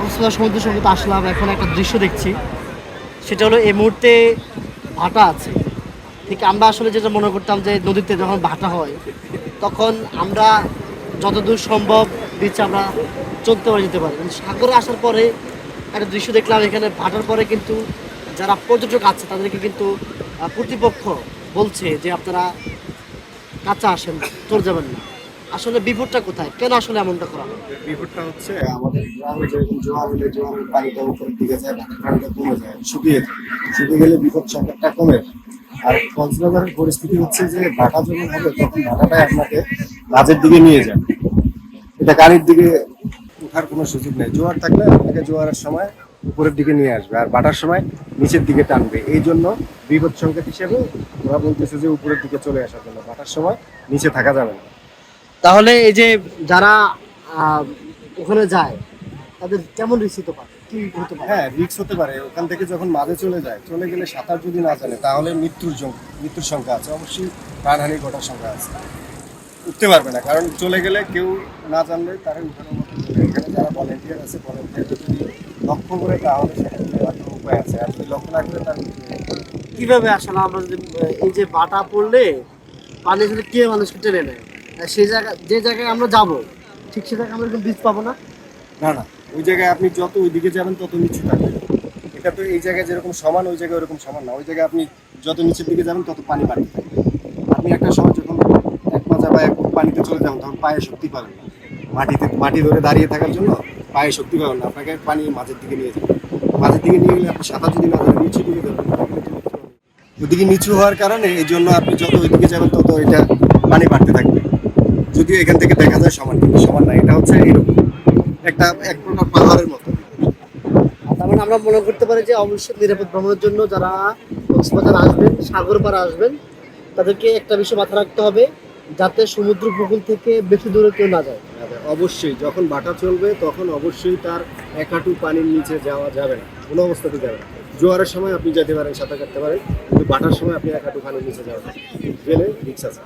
কক্সবাজার সমুদ্র সৈকতে আসলাম, এখন একটা দৃশ্য দেখছি। সেটা হলো এই মুহূর্তে ভাটা আছে। ঠিক আমরা আসলে যেটা মনে করতাম যে নদীতে যখন ভাটা হয় তখন আমরা যতদূর সম্ভব বিচে আমরা চলতে পারে যেতে পারি, কিন্তু সাগরে আসার পরে একটা দৃশ্য দেখলাম। এখানে ভাটার পরে কিন্তু যারা পর্যটক আছে তাদেরকে কিন্তু কর্তৃপক্ষ বলছে যে আপনারা কাঁচা আসেন, চলে যাবেন না। আসলে বিপদটা কোথায়, কেন আসলে এমনটা করা হয়? বিপদটা হচ্ছে আমাদের গ্রামে যেরকম জোয়ার হলে জোয়ারের পানিটা উপরের দিকে যায়, ভাটার পানিটা কমে যায়, শুকিয়ে যায়। শুকিয়ে গেলে বিপদ সংকেতটা কমে যায়। আর কক্সবাজারের পরিস্থিতি হচ্ছে যে ভাটা যখন হবে তখন ভাটাটাই আপনাকে মাঝের দিকে নিয়ে যায়। এটা গাড়ির দিকে ওঠার কোনো সুযোগ নেই। জোয়ার থাকলে আপনাকে জোয়ারের সময় উপরের দিকে নিয়ে আসবে, আর ভাটার সময় নিচের দিকে টানবে। এই জন্য বিপদ সংকেত হিসেবে ওরা বলতেছে যে উপরের দিকে চলে আসার জন্য, ভাটার সময় নিচে থাকা যাবে না। তাহলে এই যে যারা আহ, ওখানে যায় তাদের কেমন রিস্ক হতে পারে, কি হতে পারে? হ্যাঁ, রিস্ক হতে পারে। ওখান থেকে যখন মাঝে চলে যায়, চলে গেলে সাঁতার যদি না জানে তাহলে মৃত্যুর সংখ্যা আছে, অবশ্যই প্রাণহানি ঘটার সংখ্যা আছে। উঠতে পারবে না, কারণ চলে গেলে কেউ না জানলে তারা উঠানোর মতো নেই। এখানে যারা ভলেন্টিয়ার আছে, ভলেন্টিয়ার যদি লক্ষ্য করে তাহলে সেখানে নেওয়ার কোনো উপায় আছে, আর যদি লক্ষ্য না করে তার মৃত্যু হয়ে যাবে। কিভাবে আসলে আমরা যদি এই যে বাটা পড়লে পানি আসলে কে মানুষকে টেনে নেয়, সেই জায়গা যে জায়গায় আমরা যাব ঠিক সে জায়গায় আমরা কিন্তু বীজ পাবো না। না না, ওই জায়গায় আপনি যত ওইদিকে যাবেন তত নিচু থাকবে। এটা তো এই জায়গায় যেরকম সমান ওই জায়গায় ওরকম সমান না। ওই জায়গায় আপনি যত নিচের দিকে যাবেন তত পানি বাড়তে থাকবে। আপনি একটা সময় যখন এক মাজা বা এক ফুট পানিতে চলে যাবেন তখন পায়ে শক্তি পাবেন না। মাটি ধরে দাঁড়িয়ে থাকার জন্য পায়ে শক্তি পাবেন না, আপনাকে পানি মাঝের দিকে নিয়ে যাবে। মাঝের দিকে নিয়ে গেলে আপনি সাঁতার যদি না জানেন নিচে দিকে যাবেন, ওইদিকে নিচু হওয়ার কারণে এই জন্য আপনি যত ওইদিকে যাবেন তত এটা পানি বাড়তে থাকবে। যদিও এখান থেকে দেখা যায় সমান, কিন্তু সমান না। এটা হচ্ছে এইরকম একটা এক প্রকার পাহাড়ের মতো। তার মানে আমরা মনে করতে পারি যে অবশ্যই নিরাপদ ভ্রমণের জন্য যারা কক্সবাজার আসবেন, সাগর পাড়ে আসবেন, তাদেরকে একটা বিষয় মাথায় রাখতে হবে, যাতে সমুদ্র উপকূল থেকে বেশি দূরে কেউ না যায়। অবশ্যই যখন বাটা চলবে তখন অবশ্যই তার এক হাঁটু পানির নিচে যাওয়া যাবে না, কোনো অবস্থাতে যাবে না। জোয়ারের সময় আপনি যেতে পারেন, সাঁতার কাটতে পারেন, কিন্তু বাটার সময় আপনি এক হাঁটু পানির নিচে যাবেন, গেলে রিস্ক আছে।